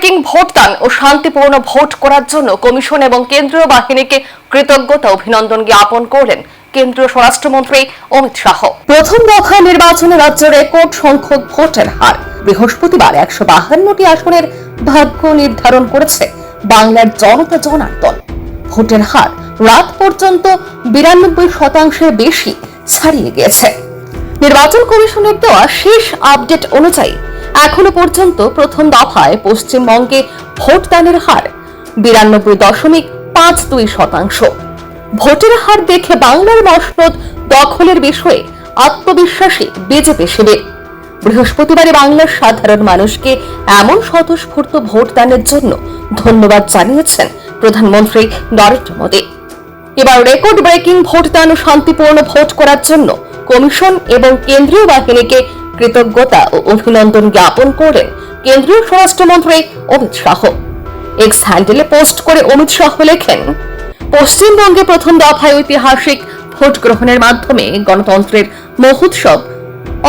Breaking ভোটদান ও শান্তিপূর্ণ vote করার জন্য কমিশন এবং কেন্দ্রীয় বাহিনীকে কৃতজ্ঞতা অভিনন্দন জ্ঞাপন করলেন কেন্দ্রীয় স্বরাষ্ট্রমন্ত্রী অমিত শাহ। প্রথম দফা নির্বাচনে রাজ্যে রেকর্ড সংখ্যক ভোটের হার। বৃহস্পতিবার 152টি আসনের ভাগ্য নির্ধারণ করেছে বাংলার জনতা জনার্দন। ভোটের হার রাত পর্যন্ত 92% বেশি ছাড়িয়ে গিয়েছে। নির্বাচন কমিশনের দেওয়া শেষ আপডেট অনুযায়ী এখনো পর্যন্ত প্রথম দফায় পশ্চিমবঙ্গে ভোটদানের হার 92.52%। ভোটের হার দেখে বাংলার মসনদ দখলের বিষয়ে আত্মবিশ্বাসী বিজেপি শিবির। বৃহস্পতিবারে বাংলার সাধারণ মানুষকে এমন স্বতঃস্ফূর্ত ভোটদানের জন্য ধন্যবাদ জানিয়েছেন প্রধানমন্ত্রী নরেন্দ্র মোদী। এবার রেকর্ড ব্রেকিং ভোটদান ও শান্তিপূর্ণ ভোট করার জন্য কমিশন এবং কেন্দ্রীয় বাহিনীকে কৃতজ্ঞতা ও অভিনন্দন জ্ঞাপন করেন কেন্দ্রীয় স্বরাষ্ট্রমন্ত্রী অমিত শাহ। এক্স হ্যান্ডেলে পোস্ট করে অমিত শাহ লেখেন, পশ্চিমবঙ্গে প্রথম দফায় ঐতিহাসিক ভোট গ্রহণের মাধ্যমে গণতন্ত্রের মহোৎসব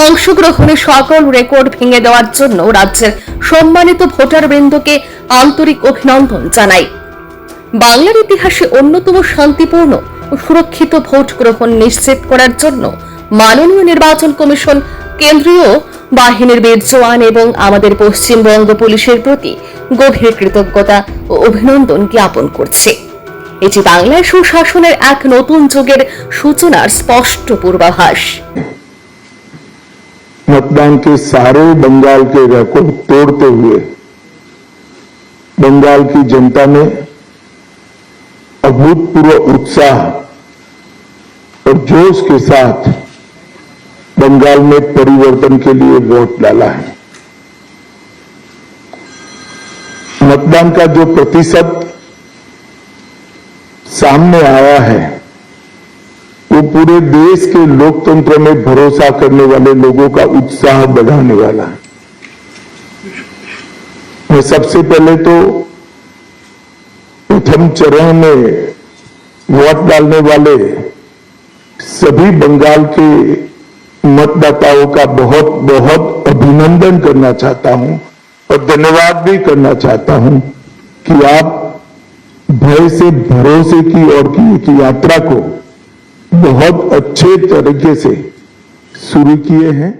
অংশগ্রহণে সকল রেকর্ড ভেঙে দেওয়ার জন্য রাজ্যের সম্মানিত ভোটারবৃন্দকে আন্তরিক অভিনন্দন জানাই। বাংলার ইতিহাসে অন্যতম শান্তিপূর্ণ ও সুরক্ষিত ভোট গ্রহণ নিশ্চিত করার জন্য মাননীয় নির্বাচন কমিশন, কেন্দ্রীয় বাহিনীর বীর জওয়ান এবং আমাদের পশ্চিমবঙ্গ পুলিশের প্রতি গভীর কৃতজ্ঞতা ও অভিনন্দন জ্ঞাপন করছে। এটি বাংলার সুশাসনের এক নতুন যুগের সূচনার স্পষ্ট পূর্বাভাস। मतदान के सारे बंगाल के रिकॉर्ड तोड़ते हुए बंगाल की जनता ने अभूतपूर्व उत्साह और जोश के साथ बंगाल में परिवर्तन के लिए वोट डाला है। मतदान का जो प्रतिशत सामने आया है वो पूरे देश के लोकतंत्र में भरोसा करने वाले लोगों का उत्साह बढ़ाने वाला है। मैं सबसे पहले तो प्रथम चरण में वोट डालने वाले सभी बंगाल के मतदाताओं का बहुत बहुत अभिनंदन करना चाहता हूं और धन्यवाद भी करना चाहता हूं कि आप भय से भरोसे की ओर की एक यात्रा को बहुत अच्छे तरीके से शुरू किए हैं।